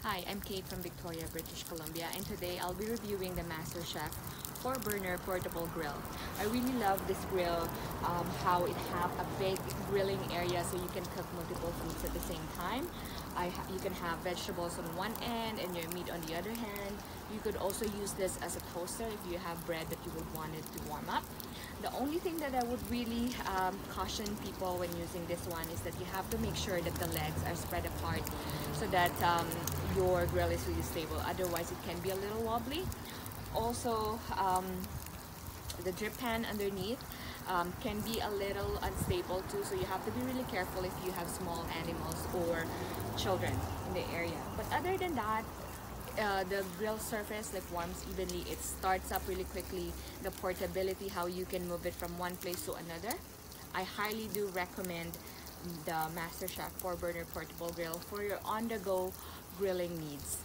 Hi, I'm Kate from Victoria, British Columbia, and today I'll be reviewing the MasterChef 4-burner portable grill. I really love this grill, how it have a big grilling area so you can cook multiple foods at the same time. You can have vegetables on one end and your meat on the other hand. You could also use this as a toaster if you have bread that you would want it to warm up. The only thing that I would really caution people when using this one is that you have to make sure that the legs are spread apart so that your grill is really stable. Otherwise, it can be a little wobbly. Also, the drip pan underneath can be a little unstable too, so you have to be really careful if you have small animals or children in the area. But other than that, the grill surface warms evenly. It starts up really quickly. The portability, how you can move it from one place to another. I highly do recommend the MasterChef 4-burner portable grill for your on-the-go grilling needs.